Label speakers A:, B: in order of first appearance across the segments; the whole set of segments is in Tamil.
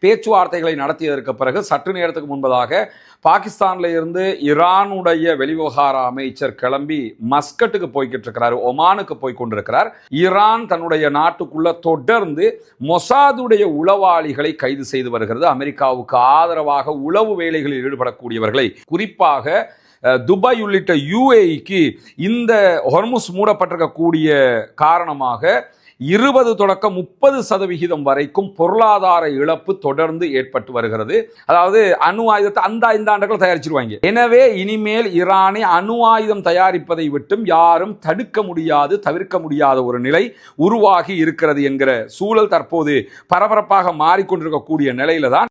A: பேச்சுவார்த்தைகளை நடத்தியதற்கு பிறகு சற்று நேரத்துக்கு முன்பதாக பாகிஸ்தான்ல இருந்து ஈரானுடைய வெளிவிவகார அமைச்சர் கிளம்பி மஸ்கட்டுக்கு போய்கிட்டு இருக்கிறார், ஒமானுக்கு போய் கொண்டிருக்கிறார். ஈரான் தன்னுடைய நாட்டுக்குள்ள தொடர்ந்து மொசாதுடைய உளவாளிகளை கைது செய்து வருகிறது. அமெரிக்காவுக்கு ஆதரவாக உளவு வேலைகளில் ஈடுபடக்கூடியவர்களை, குறிப்பாக துபாய் உள்ளிட்ட UAEக்கு இந்த ஹொர்முஸ் மூடப்பட்டிருக்கக்கூடிய காரணமாக 20 தொடக்கம் 30% வரைக்கும் பொருளாதார இழப்பு தொடர்ந்து ஏற்பட்டு வருகிறது. அதாவது அணு ஆயுதத்தை அந்த 5 ஆண்டுகள் தயாரிச்சிருவாங்க. எனவே இனிமேல் ஈரானை அணு ஆயுதம் தயாரிப்பதை விட்டும் யாரும் தடுக்க முடியாது, தவிர்க்க முடியாத ஒரு நிலை உருவாகி இருக்கிறது என்கிற சூழல் தற்போது பரபரப்பாக மாறிக்கொண்டிருக்கக்கூடிய நிலையில தான்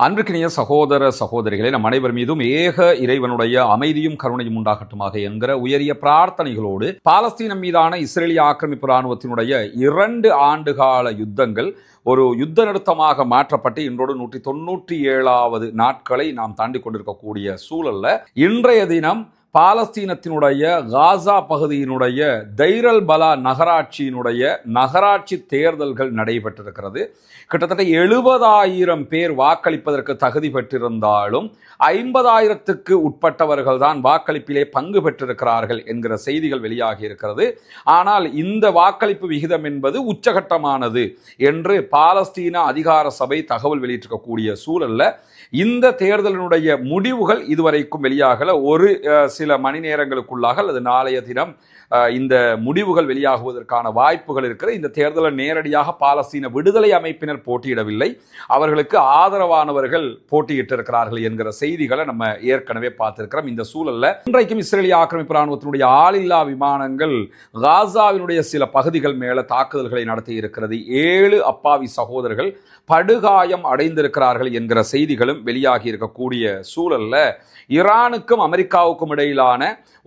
A: அன்பிற்கினிய சகோதர சகோதரிகளே, நம் அனைவர் மீதும் ஏக இறைவனுடைய அமைதியும் கருணையும் உண்டாகட்டுமாக என்கிற உயரிய பிரார்த்தனைகளோடு, பாலஸ்தீனம் மீதான இஸ்ரேலிய ஆக்கிரமிப்பு இராணுவத்தினுடைய 2 ஆண்டுகால யுத்தங்கள் ஒரு யுத்த நிறுத்தமாக மாற்றப்பட்டு இன்றோடு 197வது நாட்களை நாம் தாண்டி கொண்டிருக்கக்கூடிய சூழல்ல இன்றைய தினம் பாலஸ்தீனத்தினுடைய காசா பகுதியினுடைய தைரல் பலா நகராட்சி தேர்தல்கள் நடைபெற்றிருக்கிறது. கிட்டத்தட்ட 70,000 பேர் வாக்களிப்பதற்கு தகுதி பெற்றிருந்தாலும் 50,000க்கு உட்பட்டவர்கள் தான் வாக்களிப்பிலே பங்கு பெற்றிருக்கிறார்கள் என்கிற செய்திகள் வெளியாகி இருக்கிறது. ஆனால் இந்த வாக்களிப்பு விகிதம் என்பது உச்சகட்டமானது என்று பாலஸ்தீன அதிகார சபை தகவல் வெளியிட்டிருக்கக்கூடிய சூழல்ல இந்த தேர்தலினுடைய முடிவுகள் இதுவரைக்கும் வெளியாகல. ஒரு சில மணி நேரங்களுக்குள்ளாக அல்லது நாளைய தினம் இந்த முடிவுகள் வெளியாகுவதற்கான வாய்ப்புகள் இருக்கிறது. இந்த தேர்தலை நேரடியாக பாலஸ்தீன விடுதலை அமைப்பினர் போட்டியிடவில்லை, அவர்களுக்கு ஆதரவானவர்கள் போட்டியிட்டிருக்கிறார்கள் என்கிற செய்திகளை நம்ம ஏற்கனவே பார்த்திருக்கிறோம். இந்த சூழல்ல இன்றைக்கும் இஸ்ரேலிய ஆக்கிரமிப்பு இராணுவத்தினுடைய ஆளில்லா விமானங்கள் காசாவினுடைய சில பகுதிகள் மேல தாக்குதல்களை நடத்தி இருக்கிறது. 7 அப்பாவி சகோதரர்கள் படுகாயம் அடைந்திருக்கிறார்கள் என்கிற செய்திகளும் வெளியாகி இருக்கக்கூடிய சூழல்ல ஈரானுக்கும் அமெரிக்காவுக்கும் இடையிலான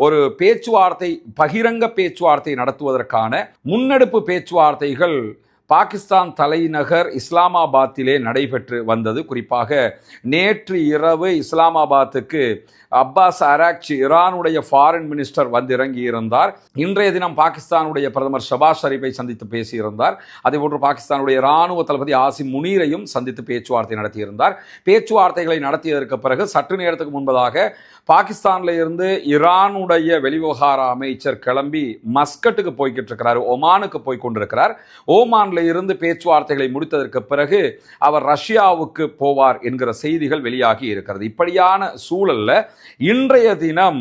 A: ஒரு பேச்சுவார்த்தை, பகிரங்க பேச்சுவார்த்தை நடத்துவதற்கான முன்னெடுப்பு பேச்சுவார்த்தைகள் பாகிஸ்தான் தலைநகர் இஸ்லாமாபாத்திலே நடைபெற்று வந்தது. குறிப்பாக நேற்று இரவு இஸ்லாமாபாத்துக்கு அப்பாஸ் அராக்சி, ஈரானுடைய ஃபாரின் மினிஸ்டர் வந்து இறங்கியிருந்தார். இன்றைய தினம் பாகிஸ்தானுடைய பிரதமர் ஷபாஸ் ஷரீஃபை சந்தித்து பேசியிருந்தார். அதேபோன்று பாகிஸ்தானுடைய இராணுவ தளபதி ஆசிம் முனீரையும் சந்தித்து பேச்சுவார்த்தை நடத்தியிருந்தார். பேச்சுவார்த்தைகளை நடத்தியதற்கு பிறகு சற்று நேரத்துக்கு முன்பதாக பாகிஸ்தான்ல இருந்து ஈரானுடைய வெளிவிவகார அமைச்சர் கிளம்பி மஸ்கட்டுக்கு போய்கிட்டு இருக்கிறார், ஒமானுக்கு போய் கொண்டிருக்கிறார். ஓமான்ல இருந்து பேச்சுவார்த்தைகளை முடித்ததற்கு பிறகு அவர் ரஷ்யாவுக்கு போவார் என்கிற செய்திகள் வெளியாகி இருக்கிறது. இப்படியான சூழல்ல இன்றைய தினம்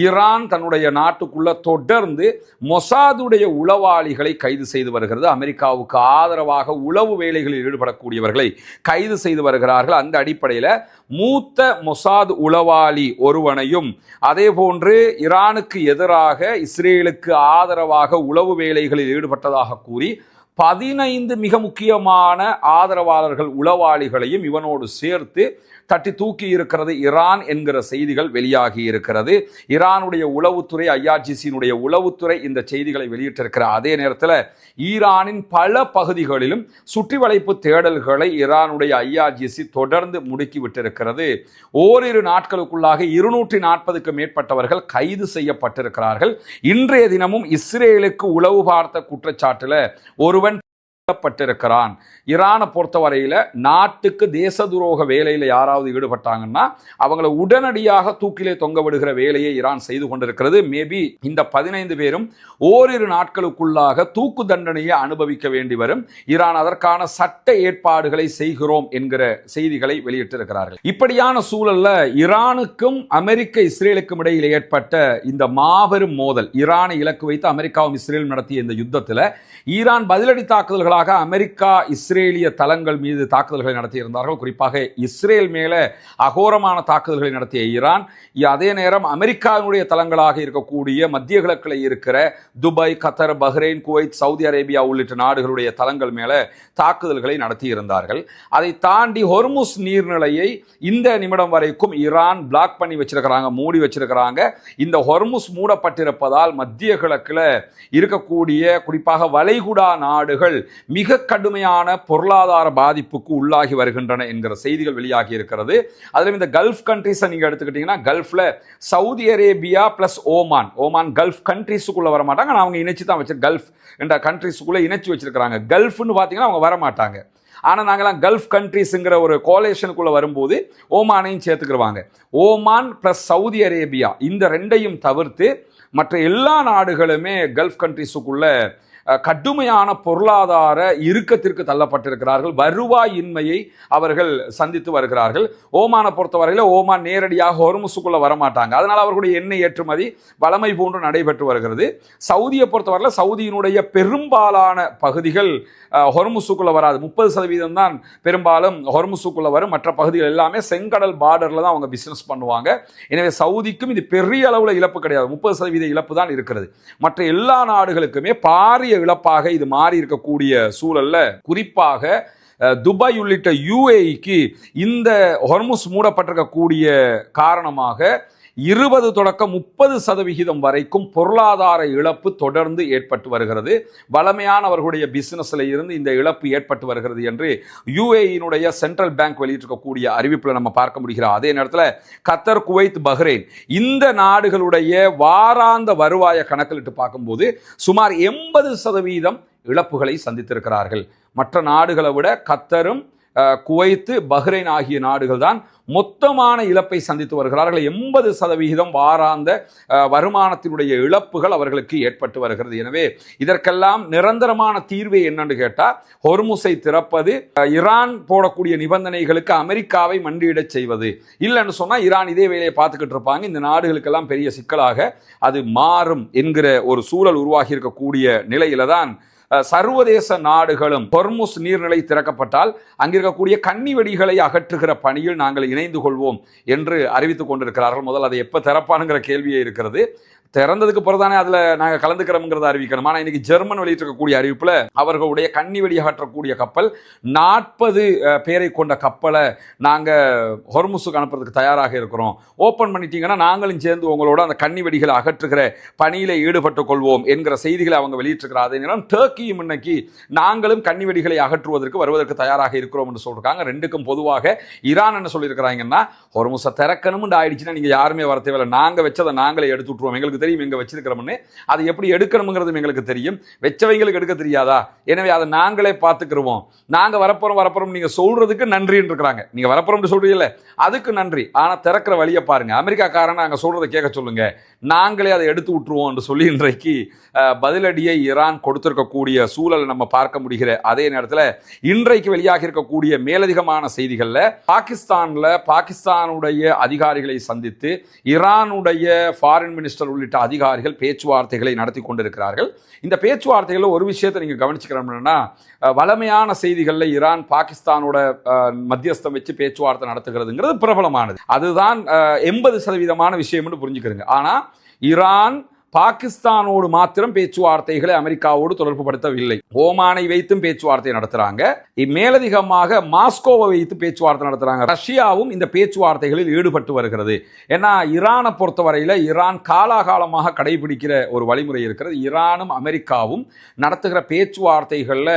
A: ஈரான் தன்னுடைய நாட்டுக்குள்ள தொடர்ந்து மொசாதுடைய உளவாளிகளை கைது செய்து வருகிறது. அமெரிக்காவுக்கு ஆதரவாக உளவு வேலைகளில் ஈடுபடக்கூடியவர்களை கைது செய்து வருகிறார்கள். அந்த அடிப்படையில் மூத்த மொசாத் உளவாளி ஒருவனையும், அதே போன்று ஈரானுக்கு எதிராக இஸ்ரேலுக்கு ஆதரவாக உளவு வேலைகளில் ஈடுபட்டதாக கூறி 15 மிக முக்கியமான ஆதரவாளர்கள் உளவாளிகளையும் இவனோடு சேர்த்து தட்டி தூக்கி இருக்கிறது ஈரான் என்கிற செய்திகள் வெளியாகி இருக்கிறது. ஈரானுடைய உளவுத்துறை, IRGC உளவுத்துறை இந்த செய்திகளை வெளியிட்டிருக்கிற அதே நேரத்தில் ஈரானின் பல பகுதிகளிலும் சுற்றி வளைப்பு தேடல்களை ஈரானுடைய IRGC தொடர்ந்து முடுக்கிவிட்டிருக்கிறது. ஓரிரு நாட்களுக்குள்ளாக 240க்கு மேற்பட்டவர்கள் கைது செய்யப்பட்டிருக்கிறார்கள். இன்றைய தினமும் இஸ்ரேலுக்கு உளவு பார்த்த குற்றச்சாட்டில் ஒருவன் பட்டிருக்கிறான். ஈரானை பொறுத்தவரையில நாட்டுக்கு தேச துரோக வேலையில யாராவது ஈடுபட்டாங்கன்னா அவங்களை உடனடியாக தூக்கிலே தொங்க விடுகிற வேலையை ஈரான் செய்து கொண்டிருக்கிறது. மேபி இந்த 15 பேரும் ஓரிரு நாட்களுக்குள்ளாக தூக்கு தண்டனையை அனுபவிக்க வேண்டி வரும். ஈரான் அதற்கான சட்ட ஏற்பாடுகளை செய்கிறோம் என்கிற செய்திகளை வெளியிட்டிருக்கிறார்கள். இப்படியான சூழல்ல ஈரானுக்கும் அமெரிக்க இஸ்ரேலுக்கும் இடையில் ஏற்பட்ட இந்த மாபெரும் மோதல், ஈரானை இலக்கு வைத்து அமெரிக்காவும் இஸ்ரேலும் நடத்திய இந்த யுத்தத்தில் ஈரான் பதிலடி தாக்குதல்களாக அமெரிக்கா இஸ்ரேலிய தளங்கள் மீது தாக்குதல்களை நடத்தியிருந்தார்கள். குறிப்பாக இஸ்ரேல் மேல அகோரமான தாக்குதல்களை நடத்திய ஈரான், அதே நேரம் அமெரிக்காவினுடைய தளங்களாக இருக்கக்கூடிய மத்திய கிழக்கில் இருக்கிற துபாய், கத்தர், பஹ்ரைன், குவைத், சவுதி அரேபியா உள்ளிட்ட நாடுகளுடைய தளங்கள் மேல தாக்குதல்களை நடத்தியிருந்தார்கள். அதை தாண்டி ஹொர்முஸ் நீர்நிலையை இந்த நிமிடம் வரைக்கும் ஈரான் பிளாக் பண்ணி வச்சிருக்கிறாங்க, மூடி வச்சிருக்கிறாங்க. இந்த ஹொர்முஸ் மூடப்பட்டிருப்பதால் மத்திய கிழக்கில் இருக்கக்கூடிய குறிப்பாக வளைகுடா நாடுகள் மிக கடுமையான பொருளாதார பாதிப்புக்கு உள்ளாகி வருகின்றன என்கிற செய்திகள் வெளியாகி இருக்கிறது. அதிலும் இந்த கல்ஃப் கண்ட்ரிஸை நீங்க எடுத்துக்கிட்டீங்கன்னா, கல்ஃப்ல Saudi Arabia plus Oman gulf கண்ட்ரிஸுக்குள்ள வர மாட்டாங்க. அவங்க இணைச்சு தான் வச்சு கல்ஃப் என்ற கண்ட்ரிஸுக்குள்ள இணைச்சு வச்சிருக்காங்க. கல்ஃப்னு பார்த்தீங்கன்னா அவங்க வர மாட்டாங்க. ஆனால் நாங்களாம் கல்ஃப் கண்ட்ரிஸுங்கிற ஒரு கோலேஷனுக்குள்ள வரும்போது ஓமானையும் சேர்த்துக்கிடுவாங்க. ஓமான் பிளஸ் சவுதி அரேபியா இந்த ரெண்டையும் தவிர்த்து மற்ற எல்லா நாடுகளுமே கல்ஃப் கண்ட்ரிஸுக்குள்ள கடுமையான பொருளாதார இறுக்கத்திற்கு தள்ளப்பட்டிருக்கிறார்கள். வருவாய் இன்மையை அவர்கள் சந்தித்து வருகிறார்கள். ஓமானை பொறுத்தவரையில் ஓமான் நேரடியாக ஹொர்முஸுக்குள்ள வரமாட்டாங்க. அதனால் அவர்களுடைய எண்ணெய் ஏற்றுமதி வளமை போன்று நடைபெற்று வருகிறது. சவுதியை பொறுத்தவரையில் சவுதியினுடைய பெரும்பாலான பகுதிகள் ஹொர்முஸுக்குள்ள வராது. 30% தான் பெரும்பாலும் ஹொர்முஸுக்குள்ள வரும். மற்ற பகுதிகள் எல்லாமே செங்கடல் பார்டர்ல தான் அவங்க பிசினஸ் பண்ணுவாங்க. எனவே சவுதிக்கும் இது பெரிய அளவில் இழப்பு கிடையாது, 30% இழப்பு தான் இருக்கிறது. மற்ற எல்லா நாடுகளுக்குமே பாரிய இழப்பாக இது மாறி இருக்கக்கூடிய சூழல்ல, குறிப்பாக துபாய் உள்ளிட்ட UAEக்கு இந்த ஹொர்முஸ் மூடப்பட்டிருக்கக்கூடிய காரணமாக 20 தொடக்கம் 30% வரைக்கும் பொருளாதார இழப்பு தொடர்ந்து ஏற்பட்டு வருகிறது. வளமையானவர்களுடைய பிசினஸ்ல இருந்து இந்த இழப்பு ஏற்பட்டு வருகிறது என்று UAEனுடைய சென்ட்ரல் பேங்க் வெளியிட்டிருக்கக்கூடிய அறிவிப்பில் நம்ம பார்க்க முடிகிறது. அதே நேரத்தில் கத்தர், குவைத், பஹ்ரைன் இந்த நாடுகளுடைய வாராந்த வருவாயை கணக்கிலிட்டு பார்க்கும்போது சுமார் 80% இழப்புகளை சந்தித்திருக்கிறார்கள். மற்ற நாடுகளை விட கத்தரும் குவைத்து, பஹ்ரைன் ஆகிய நாடுகள் தான் மொத்தமான இழப்பை சந்தித்து வருகிறார்கள். 80% வாராந்த வருமானத்தினுடைய இழப்புகள் அவர்களுக்கு ஏற்பட்டு வருகிறது. எனவே இதற்கெல்லாம் நிரந்தரமான தீர்வு என்னன்னு கேட்டால், ஹொர்முஸை திறப்பது, ஈரான் போடக்கூடிய நிபந்தனைகளுக்கு அமெரிக்காவை மண்டியிடச் செய்வது. இல்லைன்னு சொன்னால் ஈரான் இதே வேலையை பார்த்துக்கிட்டு இருப்பாங்க. இந்த நாடுகளுக்கெல்லாம் பெரிய சிக்கலாக அது மாறும் என்கிற ஒரு சூழல் உருவாகி இருக்கக்கூடிய நிலையில தான் சர்வதேச நாடுகளும் ஹொர்முஸ் நீர்நிலை திறக்கப்பட்டால் அங்கிருக்கக்கூடிய கன்னி வெடிகளை அகற்றுகிற பணியில் நாங்கள் இணைந்து கொள்வோம் என்று அறிவித்துக் கொண்டிருக்கிறார்கள். முதல் அதை எப்போ திறப்பானுங்கிற கேள்வியே இருக்கிறது. திறந்ததுக்கு பிறகுதானே அதில் நாங்கள் கலந்துக்கிறோம்ங்கிறத அறிவிக்கணும். ஆனால் இன்னைக்கு ஜெர்மன் வெளியிட்டிருக்கக்கூடிய அறிவிப்பில் அவர்களுடைய கன்னி வெடி அகற்றக்கூடிய கப்பல் 40 பேரை கொண்ட கப்பலை நாங்கள் ஹொர்முஸுக்கு அனுப்புறதுக்கு தயாராக இருக்கிறோம், ஓப்பன் பண்ணிட்டீங்கன்னா நாங்களும் சேர்ந்து உங்களோட அந்த கன்னி வெடிகளை அகற்றுகிற பணியில் ஈடுபட்டுக் கொள்வோம் என்கிற செய்திகளை அவங்க வெளியிட்டிருக்கிறார். அதே நேரம் டர்க்கியும் இன்னைக்கு நாங்களும் கன்னி வெடிகளை அகற்றுவதற்கு வருவதற்கு தயாராக இருக்கிறோம் என்று சொல்லியிருக்காங்க. ரெண்டுக்கும் பொதுவாக ஈரான் என்ன சொல்லியிருக்கிறாங்கன்னா, ஹொர்முஸை திறக்கணும்னு ஆயிடுச்சுன்னா நீங்கள் யாருமே வர தேவையில்லை, நாங்கள் வச்சதை நாங்களே எடுத்து விட்டுருவோம், எங்களுக்கு தெரியும் எங்க வச்சிருக்கிறோம்னு, அதை எப்படி எடுக்கணும்ங்கிறது எங்களுக்கு தெரியும், வெச்சவைங்களுக்கு எடுக்க தெரியாதா, எனவே அதை நாங்களே பார்த்துக்கிறோம், நாங்க வரப்போறோம் நீங்க சொல்றதுக்கு நன்றின்னு இருக்கிறாங்க. நீங்க வரப்போறோம்னு சொல்றீங்கல்ல, அதுக்கு நன்றி, ஆனா திறக்கிற வழியை பாருங்க, அமெரிக்காக்காரன் நாங்க சொல்றதை கேட்க சொல்லுங்க, நாங்களே அதை எடுத்து விட்டுருவோம் என்று சொல்லி இன்றைக்கு பதிலடியை ஈரான் கொடுத்திருக்கக்கூடிய சூழலை நம்ம பார்க்க முடிகிற அதே நேரத்தில் இன்றைக்கு வெளியாக இருக்கக்கூடிய மேலதிகமான செய்திகளில் பாகிஸ்தானுடைய அதிகாரிகளை சந்தித்து ஈரானுடைய ஃபாரின் மினிஸ்டர் உள்ளிட்ட அதிகாரிகள் பேச்சுவார்த்தைகளை நடத்தி கொண்டிருக்கிறார்கள். இந்த பேச்சுவார்த்தைகளில் ஒரு விஷயத்தை நீங்கள் கவனிச்சுக்கிறோம்னா, வளமையான செய்திகளில் ஈரான் பாகிஸ்தானோட மத்தியஸ்தம் வச்சு பேச்சுவார்த்தை நடத்துகிறதுங்கிறது பிரபலமானது, அதுதான் 80% விஷயம்னு புரிஞ்சுக்கிறீங்க. ஆனால் ஈரான் பாகிஸ்தானோடு மாத்திரம் பேச்சுவார்த்தைகளை அமெரிக்காவோடு தொடர்பு படுத்தவில்லை. ஓமானை வைத்தும் பேச்சுவார்த்தை நடத்துறாங்க, மேலதிகமாக மாஸ்கோவை வைத்து பேச்சுவார்த்தை நடத்துறாங்க. ரஷ்யாவும் இந்த பேச்சுவார்த்தைகளில் ஈடுபட்டு வருகிறது. ஏன்னா ஈரானை பொறுத்தவரையில் ஈரான் காலாகாலமாக கடைபிடிக்கிற ஒரு வழிமுறை இருக்கிறது. ஈரானும் அமெரிக்காவும் நடத்துகிற பேச்சுவார்த்தைகளில்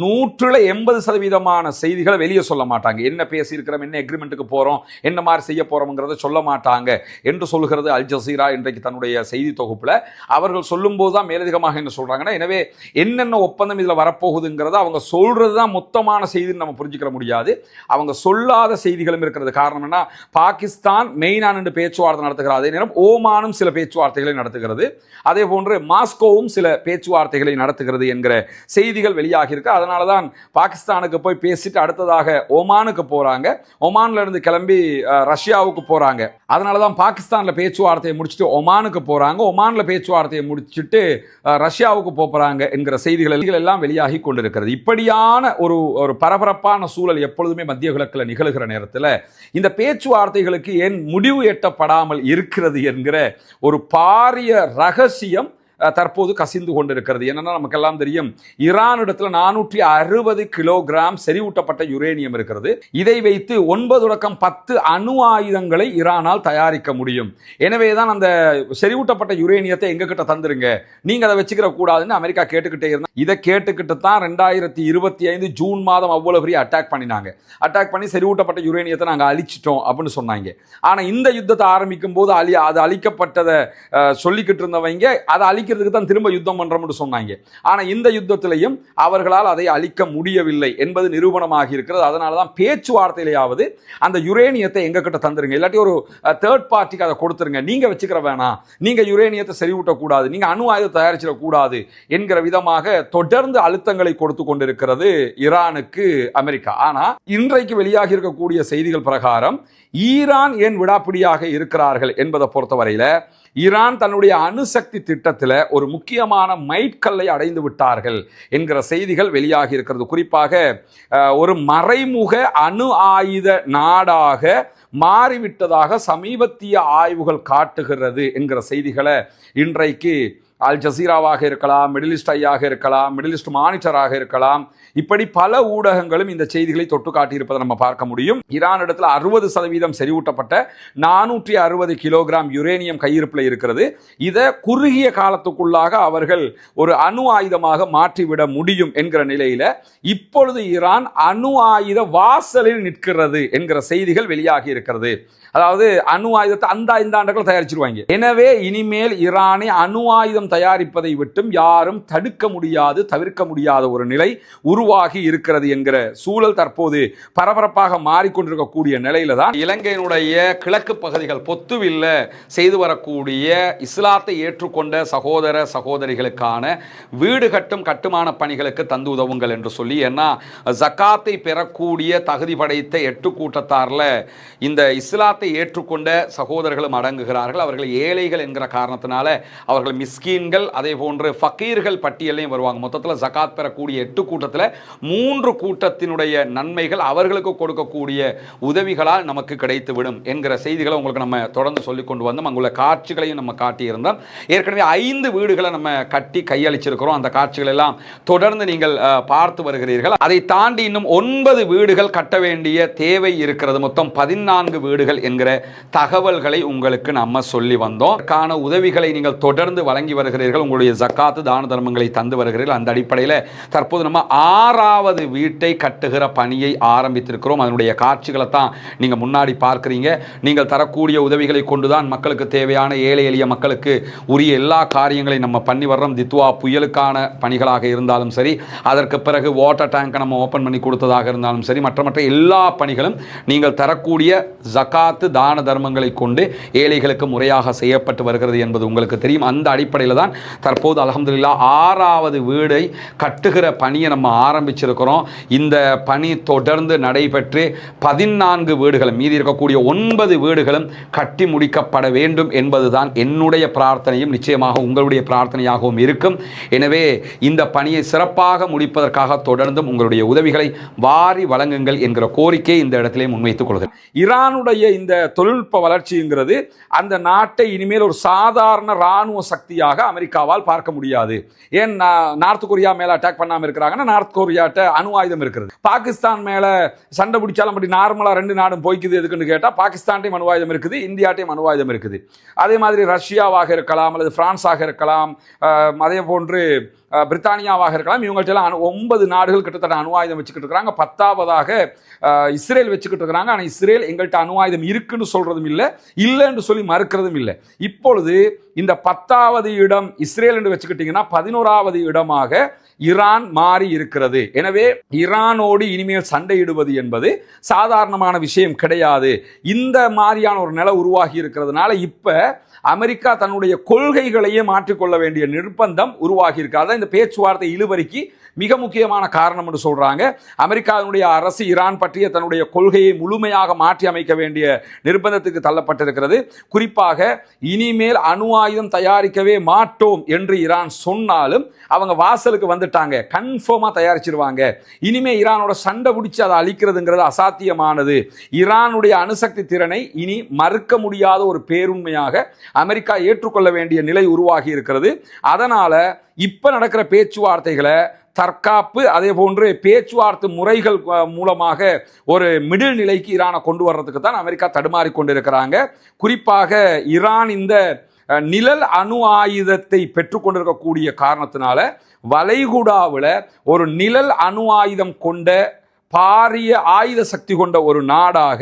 A: 180% செய்திகளை வெளியே சொல்ல மாட்டாங்க. என்ன பேசியிருக்கிறோம், என்ன எக்ரிமெண்ட்டுக்கு போறோம், என்ன மாதிரி செய்ய போறோம்ங்கிறத சொல்ல மாட்டாங்க என்று சொல்கிறது அல் ஜசீரா இன்றைக்கு தன்னுடைய செய்தி தொகுப்புல. அவர்கள் சொல்லும் போதுதான் மேலதிகமாக என்ன சொல்றாங்கன்னா, எனவே என்னென்ன ஒப்பந்தம் இதுல வரப்போகுதுங்கிறத அவங்க சொல்றதுதான் மொத்தமான செய்தின்னு நம்ம புரிஞ்சுக்கிற முடியாது. அவங்க சொல்லாத செய்திகளும் இருக்கிறது. காரணம் என்ன, பாகிஸ்தான் மெயினான பேச்சுவார்த்தை நடத்துகிறது, அதே நேரம் ஓமானும் சில பேச்சுவார்த்தைகளை நடத்துகிறது, அதே போன்று மாஸ்கோவும் சில பேச்சுவார்த்தைகளை நடத்துகிறது என்கிற செய்திகள் வெளியாகி இருக்கு. அதனால தான் பாகிஸ்தானுக்கு போய் பேசிட்டு அடுத்ததாக ஓமானுக்கு போறாங்க, ஒமான்ல இருந்து கிளம்பி ரஷ்யாவுக்கு போறாங்க. அதனால தான் பாகிஸ்தான்ல பேச்சுவார்த்தையை முடிச்சுட்டு ஒமானுக்கு போறாங்க, ஒமான்ல பேச்சுவார்த்தையை முடிச்சுட்டு ரஷ்யாவுக்கு போறாங்க என்கிற செய்திகள் எல்லாம் வெளியாகி கொண்டிருக்கிறது. இப்படியான ஒரு பரபரப்பான சூழல் எப்பொழுதுமே மத்திய கிழக்கில் நிகழ்கிற நேரத்தில் இந்த பேச்சுவார்த்தைகளுக்கு ஏன் முடிவு எட்டப்படாமல் இருக்கிறது என்கிற ஒரு பாரிய ரகசியம் தற்போது கசிந்து கொண்டிருக்கிறது. என்னன்னா நமக்கெல்லாம் தெரியும், ஈரானிடத்தில் 460 கிலோகிராம் செறிவூட்டப்பட்ட யுரேனியம் இருக்கிறது. இதை வைத்து 9-10 அணு ஆயுதங்களை ஈரானால் தயாரிக்க முடியும். எனவேதான் அந்த செறிவூட்டப்பட்ட யுரேனியத்தை எங்க கிட்ட தந்துருங்க, நீங்க அதை வச்சுக்கிற கூடாதுன்னு அமெரிக்கா கேட்டுக்கிட்டே இருந்தா. இதை கேட்டுக்கிட்டு தான் 2025 ஜூன் மாதம் அவ்வளவு பெரிய அட்டாக் பண்ணினாங்க. அட்டாக் பண்ணி செறிவூட்டப்பட்ட யுரேனியத்தை நாங்கள் அழிச்சிட்டோம் அப்படின்னு சொன்னாங்க. ஆனால் இந்த யுத்தத்தை ஆரம்பிக்கும் போது அது அழிக்கப்பட்டதை சொல்லிக்கிட்டு இருந்தவங்க அதை அழிக்கிறதுக்கு தான் திரும்ப யுத்தம் பண்றோம்னு சொன்னாங்க. ஆனால் இந்த யுத்தத்திலையும் அவர்களால் அதை அழிக்க முடியவில்லை என்பது நிரூபணமாகி இருக்கிறது. அதனால தான் பேச்சுவார்த்தையிலேயாவது அந்த யுரேனியத்தை எங்க கிட்ட தந்துருங்க, இல்லாட்டி ஒரு தேர்ட் பார்ட்டிக்கு அதை கொடுத்துருங்க, நீங்க வச்சுக்கிற வேணாம், நீங்க யுரேனியத்தை செறிவூட்டக்கூடாது, நீங்க அணு ஆயுதம் தயாரிச்சிடக்கூடாது என்கிற விதமாக தொடர்ந்து அழுத்தங்களை கொடுத்து கொண்டிருக்கிறது ஈரானுக்கு அமெரிக்கா. ஆனா இன்றைக்கு வெளியாகி இருக்கக்கூடிய செய்திகள் பிரகாரம் ஈரான் ஏன் விடாப்பிடியாக இருக்கிறார்கள் என்பதை பொறுத்தவரையில, ஈரான் தன்னுடைய அணுசக்தி திட்டத்தில் ஒரு முக்கியமான மைல்கல்லை அடைந்து விட்டார்கள் என்கிற செய்திகள் வெளியாகி இருக்கிறது. குறிப்பாக ஒரு மறைமுக அணு ஆயுத நாடாக மாறிவிட்டதாக சமீபத்திய ஆய்வுகள் காட்டுகிறது என்கிற செய்திகளை இன்றைக்கு அல் ஜசீராவாக இருக்கலாம், மிடில் ஈஸ்ட் ஐயாக இருக்கலாம், மிடில் ஈஸ்ட் மானிட்டராக இருக்கலாம், இப்படி பல ஊடகங்களும் இந்த செய்திகளை தொட்டு காட்டியிருப்பதை நம்ம பார்க்க முடியும். ஈரான் இடத்துல 60% செறிவூட்டப்பட்ட 460 கிலோகிராம் யுரேனியம் கையிருப்பில் இருக்கிறது. இதை குறுகிய காலத்துக்குள்ளாக அவர்கள் ஒரு அணு ஆயுதமாக மாற்றிவிட முடியும் என்கிற நிலையில இப்பொழுது ஈரான் அணு ஆயுத வாசலில் நிற்கிறது என்கிற செய்திகள் வெளியாகி இருக்கிறது. அதாவது அணு ஆயுதத்தை இந்த ஆண்டுகள் தயாரிச்சிருவாங்க. எனவே இனிமேல் ஈரானை அணு ஆயுதம் தயாரிப்பதை விட்டும் யாரும் தடுக்க முடியாது, தவிர்க்க முடியாத ஒரு நிலை உருவாகி இருக்கிறது என்கிற சூழல் தற்போது பரபரப்பாக மாறிக்கொண்டிருக்கக்கூடிய நிலையில தான் இலங்கையினுடைய கிழக்கு பகுதிகள் பொத்துவில்ல செய்து வரக்கூடிய இஸ்லாத்தை ஏற்றுக்கொண்ட சகோதர சகோதரிகளுக்கான வீடு கட்டும் கட்டுமான பணிகளுக்கு தந்து உதவுங்கள் என்று சொல்லி, ஏன்னா ஜக்காத்தை பெறக்கூடிய தகுதி படைத்த 8 கூட்டத்தாரில் இந்த இஸ்லாத்தை ஏற்றுக்கொண்ட சகோதரர்களும் அடங்குகிறார்கள். அவர்கள் ஏழைகள் என்கிற காரணத்தினால அவர்கள் மிஸ்கீன்கள், அதே போன்று ஃபக்கீர்கள் பட்டியலையும் வருவாங்க. மொத்தத்தில் ஜகாத் பெறக்கூடிய 8 கூட்டத்தில் 3 கூட்டத்தினுடைய நன்மைகள் அவர்களுக்கு கொடுக்கக்கூடிய உதவிகளால் நமக்கு கிடைத்துவிடும் என்கிற செய்திகளை உங்களுக்கு நம்ம தொடர்ந்து சொல்லிக் கொண்டு வந்தோம். அங்குள்ள காட்சிகளையும் நம்ம காட்டியிருந்தோம். ஏற்கனவே 5 வீடுகளை நம்ம கட்டி கையளிச்சிருக்கிறோம். அந்த காட்சிகள் எல்லாம் தொடர்ந்து நீங்கள் பார்த்து வருகிறீர்கள். அதை தாண்டி இன்னும் 9 வீடுகள் கட்ட வேண்டிய தேவை இருக்கிறது. மொத்தம் 14 வீடுகள் என்கிற தகவல்களை உங்களுக்கு நம்ம சொல்லி வந்தோம். அதற்கான உதவிகளை நீங்கள் தொடர்ந்து வழங்கி வருகிறீர்கள். உங்களுடைய ஜக்காத்து தான தர்மங்களை தந்து வருகிறீர்கள். அந்த அடிப்படையில் தற்போது நம்ம 6வது வீட்டை கட்டுகிற பணியை ஆரம்பித்திருக்கிறோம். அதனுடைய காட்சிகளை தான் நீங்க முன்னாடி பார்க்கிறீங்க. நீங்கள் தரக்கூடிய உதவிகளை கொண்டுதான் மக்களுக்கு தேவையான ஏழை எளிய மக்களுக்கு உரிய எல்லா காரியங்களையும் நம்ம பண்ணி வர்றோம். தித்வா புயலுக்கான பணிகளாக இருந்தாலும் சரி, அதற்கு பிறகு வாட்டர் டேங்கை நம்ம ஓபன் பண்ணி கொடுத்ததாக இருந்தாலும் சரி, மற்ற எல்லா பணிகளும் நீங்கள் தரக்கூடிய ஜக்காத்து தான தர்மங்களை கொண்டு ஏழைகளுக்கு முறையாக செய்யப்பட்டு வருகிறது என்பது உங்களுக்கு தெரியும். அந்த அடிப்படையில் தான் தற்போது அல்ஹம்துலில்லாஹ் 6வது வீடை கட்டுகிற பணியை நம்ம ஆரம்பிச்சிருக்கிறோம். இந்த பணி தொடர்ந்து நடைபெற்று 14 வீடுகளும், மீதி இருக்கக்கூடிய 9 வீடுகளும் கட்டி முடிக்கப்பட வேண்டும் என்பதுதான் என்னுடைய பிரார்த்தனையும் நிச்சயமாக உங்களுடைய பிரார்த்தனையாகவும் இருக்கும். எனவே இந்த பணியை சிறப்பாக முடிப்பதற்காக தொடர்ந்தும் உங்களுடைய உதவிகளை வாரி வழங்குங்கள் என்கிற கோரிக்கை இந்த இடத்திலே முன்வைத்துக் கொள்கிறேன். ஈரானுடைய இந்த தொழில்நுட்ப வளர்ச்சிங்கிறது அந்த நாட்டை இனிமேல் ஒரு சாதாரண ராணுவ சக்தியாக அமெரிக்காவால் பார்க்க முடியாது. ஏன் நார்த் கொரியா மேல அட்டாக் பண்ணாம இருக்கிறாங்கன்னா, நார்த் கொரியாட்ட அணு ஆயுதம் இருக்கிறது. பாகிஸ்தான் மேல சண்டை பிடிச்சாலும் அப்படி நார்மலா 2 நாடும் போய்க்குது எதுக்குன்னு கேட்டா, பாகிஸ்தான்டையும் அணு ஆயுதம் இருக்குது, இந்தியாட்டையும் அணு ஆயுதம் இருக்குது. அதே மாதிரி ரஷ்யாவாக இருக்கலாம், அல்லது பிரான்ஸாக இருக்கலாம், அதே போன்று பிரித்தானியாவாக இருக்கலாம். இவங்கள்ட்ட எல்லாம் 9 நாடுகள் கிட்டத்தட்ட அணு ஆயுதம் வச்சுக்கிட்டு இருக்கிறாங்க. 10ஆவதாக இஸ்ரேல் வச்சுக்கிட்டு இருக்கிறாங்க. ஆனால் இஸ்ரேல் எங்கள்கிட்ட அணு ஆயுதம் இருக்குன்னு சொல்றதும் இல்லை, இல்லைன்னு சொல்லி மறுக்கிறதும் இல்லை. இப்பொழுது இந்த 10வது இடம் இஸ்ரேல் என்று வச்சுக்கிட்டீங்கன்னா 11வது இடமாக ஈரான் மாறி இருக்கிறது. எனவே ஈரானோடு இனிமேல் சண்டையிடுவது என்பது சாதாரணமான விஷயம் கிடையாது. இந்த மாதிரியான ஒரு நிலை உருவாகி இருக்கிறதுனால இப்ப அமெரிக்கா தன்னுடைய கொள்கைகளையே மாற்றிக்கொள்ள வேண்டிய நிர்பந்தம் உருவாகி இருக்கிறது. இந்த பேச்சுவார்த்தை இழுவரிக்கு மிக முக்கியமான காரணம் என்று சொல்றாங்க. அமெரிக்காவினுடைய அரசு ஈரான் பற்றிய தன்னுடைய கொள்கையை முழுமையாக மாற்றி அமைக்க வேண்டிய நிர்பந்தத்துக்கு தள்ளப்பட்டிருக்கிறது. குறிப்பாக இனிமேல் அணு ஆயுதம் தயாரிக்கவே மாட்டோம் என்று ஈரான் சொன்னாலும் அவங்க வாசலுக்கு வந்துட்டாங்க, கன்ஃபார்மா தயாரிச்சிருவாங்க. இனிமே ஈரானோட சண்டை பிடிச்சு அதை அழிக்கிறதுங்கிறது அசாத்தியமானது. ஈரானுடைய அணுசக்தி திறனை இனி மறுக்க முடியாத ஒரு பேருண்மையாக அமெரிக்கா ஏற்றுக்கொள்ள வேண்டிய நிலை உருவாகி இருக்கிறது. அதனால இப்ப நடக்கிற பேச்சுவார்த்தைகளை தற்காப்பு அதே போன்று பேச்சுவார்த்தை முறைகள் மூலமாக ஒரு மிடில் நிலைக்கு ஈரானை கொண்டு வர்றதுக்கு தான் அமெரிக்கா தடுமாறி கொண்டிருக்கிறாங்க. குறிப்பாக ஈரான் இந்த நிழல் அணு ஆயுதத்தை பெற்றுக்கொண்டிருக்கக்கூடிய காரணத்தினால வளைகுடாவில் ஒரு நிழல் அணு ஆயுதம் கொண்ட பாரிய ஆயுத சக்தி கொண்ட ஒரு நாடாக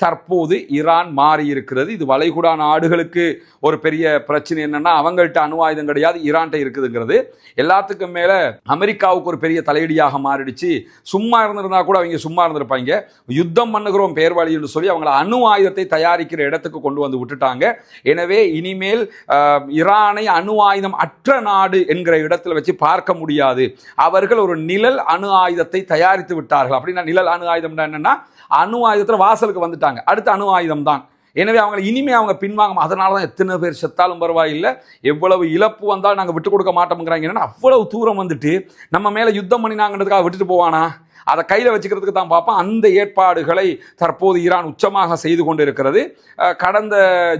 A: தற்போது ஈரான் மாறி இருக்கிறது. இது வளைகுடா நாடுகளுக்கு ஒரு பெரிய பிரச்சனை என்னன்னா, அவங்கள்ட்ட அணு ஆயுதம் கிடையாது, ஈரான்ட்ட இருக்குதுங்கிறது. எல்லாத்துக்கும் மேல அமெரிக்காவுக்கு ஒரு பெரிய தலையடியாக மாறிடுச்சு. சும்மா இருந்திருந்தா கூட அவங்க சும்மா இருந்திருப்பாங்க. யுத்தம் பண்ணுகிறோம் பேர் வழின்னு சொல்லி அவங்களை அணு ஆயுதத்தை தயாரிக்கிற இடத்துக்கு கொண்டு வந்து விட்டுட்டாங்க. எனவே இனிமேல் ஈரானை அணு ஆயுதம் அற்ற நாடு என்கிற இடத்துல வச்சு பார்க்க முடியாது. அவர்கள் ஒரு நிழல் அணு ஆயுதத்தை தயாரித்து விட்டார்கள். நிழல் அணு ஆயுதம் என்னன்னா, அணு ஆயுதத்துல வாசலுக்கு வந்துட்டாங்க, அடுத்த அணு ஆயுதம் தான். எனவே அவங்க இனிமே அவங்க பின்வாங்க. அதனாலதான் எத்தனை பேர் செத்தாலும் பரவாயில்லை, எவ்வளவு இழப்பு வந்தாலும் நாங்க விட்டு கொடுக்க மாட்டோம்ங்கிறாங்க. அவ்வளவு தூரம் வந்துட்டு நம்ம மேல யுத்தம் பண்ணினாங்கிறதுக்காக விட்டுட்டு போவானா? அதை கையில் வச்சுக்கிறதுக்கு தான் பார்ப்போம். அந்த ஏற்பாடுகளை தற்போது ஈரான் உச்சமாக செய்து கொண்டிருக்கிறது. கடந்த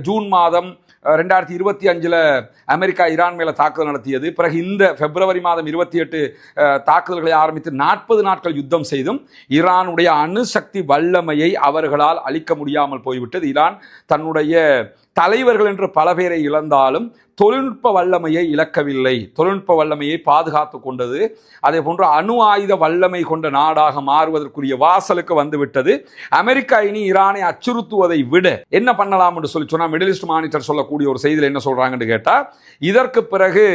A: ஜூன் மாதம் 2025 அமெரிக்கா ஈரான் மேல தாக்குதல் நடத்தியது. பிறகு இந்த பிப்ரவரி மாதம் 28 தாக்குதல்களை ஆரம்பித்து 40 நாட்கள் யுத்தம் செய்தும் ஈரானுடைய அணுசக்தி வல்லமையை அவர்களால் அழிக்க முடியாமல் போய்விட்டது. ஈரான் தன்னுடைய தலைவர்கள் என்று பல பேரை இழந்தாலும் தொழில்நுட்ப வல்லமையை இழக்கவில்லை, தொழில்நுட்ப வல்லமையை பாதுகாத்து கொண்டது. அதே போன்று அணு ஆயுத வல்லமை கொண்ட நாடாக மாறுவதற்குரிய வாசலுக்கு வந்துவிட்டது. அமெரிக்கா இனி ஈரானை அச்சுறுத்துவதை விட என்ன பண்ணலாம் என்று சொல்லி சொன்னா, மிடில் ஈஸ்ட் மானிட்டர் சொல்லக்கூடிய ஒரு செய்தியில் என்ன சொல்றாங்கன்னு கேட்டா, இதற்கு பிறகு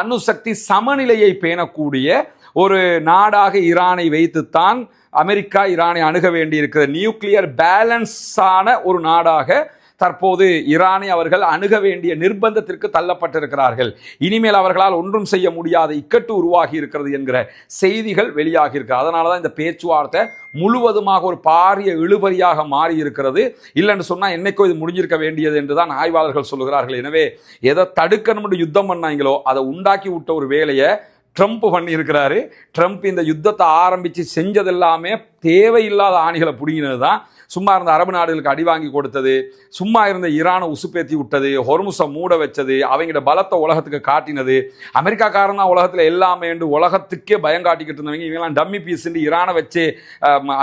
A: அணுசக்தி சமநிலையை பேணக்கூடிய ஒரு நாடாக ஈரானை வைத்துத்தான் அமெரிக்கா ஈரானை அணுக வேண்டி இருக்கிற நியூக்ளியர் பேலன்ஸான ஒரு நாடாக தற்போது ஈரானை அவர்கள் அணுக வேண்டிய நிர்பந்தத்திற்கு தள்ளப்பட்டிருக்கிறார்கள். இனிமேல் அவர்களால் ஒன்றும் செய்ய முடியாத இக்கட்டு உருவாகி இருக்கிறது என்கிற செய்திகள் வெளியாகி இருக்கிறது. அதனாலதான் இந்த பேச்சுவார்த்தை முழுவதுமாக ஒரு பாரிய இழுபறியாக மாறி இருக்கிறது. இல்லைன்னு சொன்னா என்னைக்கோ இது முடிஞ்சிருக்க வேண்டியது என்றுதான் ஆய்வாளர்கள் சொல்லுகிறார்கள். எனவே எதை தடுக்கணும்னு யுத்தம் பண்ணாங்களோ அதை உண்டாக்கி விட்ட ஒரு வேலையை ட்ரம்ப் பண்ணி இருக்கிறாரு. ட்ரம்ப் இந்த யுத்தத்தை ஆரம்பிச்சு செஞ்சதெல்லாமே தேவையில்லாத ஆணிகளை பிடிங்கினது தான். சும்மா இருந்த அரபு நாடுகளுக்கு அடி வாங்கி கொடுத்தது, சும்மா இருந்த ஈரானை உசுப்பேத்தி விட்டது, ஹொர்முஸை மூட வச்சது, அவங்களோட பலத்தை உலகத்துக்கு காட்டினது. அமெரிக்காக்காரன் தான் உலகத்தில் எல்லாமே உலகத்துக்கே பயம் காட்டிக்கிட்டு இருந்தவங்க இவங்கெல்லாம் டம்மி பீஸ் ஈரானை வச்சு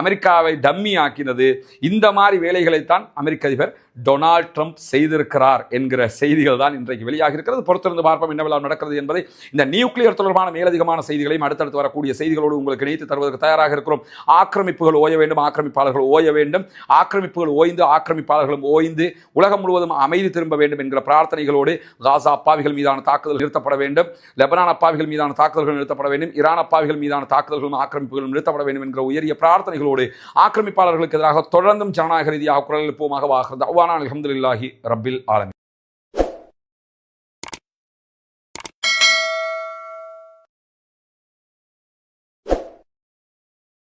A: அமெரிக்காவை டம்மி ஆக்கினது. இந்த மாதிரி வேலைகளைத்தான் அமெரிக்க அதிபர் டொனால்ட் ட்ரம்ப் செய்திருக்கிறார் என்கிற செய்திகள் தான் இன்றைக்கு வெளியாக இருக்கிறது. பொறுத்திருந்து பார்ப்போம் என்னவெல்லாம் நடக்கிறது என்பதை. இந்த நியூக்ளியர் தொடர்பான மேலதிகமான செய்திகளையும் அடுத்தடுத்து வரக்கூடிய செய்திகளோடு உங்களுக்கு இணைத்து தருவதற்கு தயாராக இருக்கிறோம். ஆக்கிரமிப்புகள் ஓய வேண்டும், ஆக்கிரமிப்பாளர்கள் ஓய வேண்டும், ஆக்கிரமிப்புகள் ஓய்ந்து ஆக்கிரமிப்பாளர்களும் ஓய்ந்து உலகம் முழுவதும் அமைதி திரும்ப வேண்டும் என்கிற பிரார்த்தனைகளோடு காசா அப்பாவிகள் மீதான தாக்குதல் நிறுத்தப்பட வேண்டும், லெபனான் அப்பாவிகள் மீதான தாக்குதல்கள் நிறுத்தப்பட வேண்டும், ஈரான் அப்பாவிகள் மீதான தாக்குதல்களும் ஆக்கிரமிப்புகளும் நிறுத்தப்பட வேண்டும் என்கிற உயரிய பிரார்த்தனைகளோடு ஆக்கிரமிப்பாளர்களுக்கு எதிராக தொடர்ந்தும் ஜனநாயக ரீதியாக குரல் எழுப்புவமாக வாகிறது. அல்ஹம்துலில்லாஹி ரப்பில் ஆலமீன்.